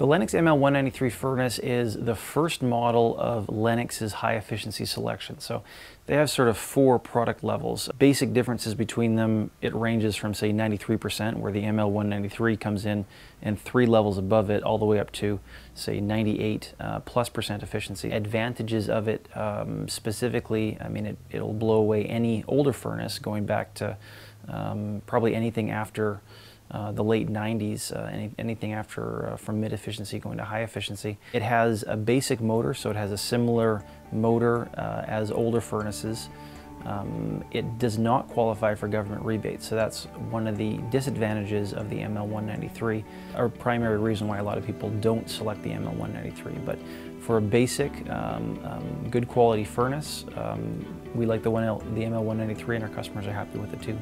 The Lennox ML193 furnace is the first model of Lennox's high efficiency selection. So they have sort of 4 product levels. Basic differences between them, it ranges from say 93%, where the ML193 comes in, and 3 levels above it all the way up to say 98+% efficiency. Advantages of it specifically, I mean it'll blow away any older furnace going back to probably anything after the late 90s, anything after from mid-efficiency going to high efficiency. It has a basic motor, so it has a similar motor as older furnaces. It does not qualify for government rebates, so that's one of the disadvantages of the ML193, or primary reason why a lot of people don't select the ML193. But for a basic, good quality furnace, we like the ML193, and our customers are happy with it too.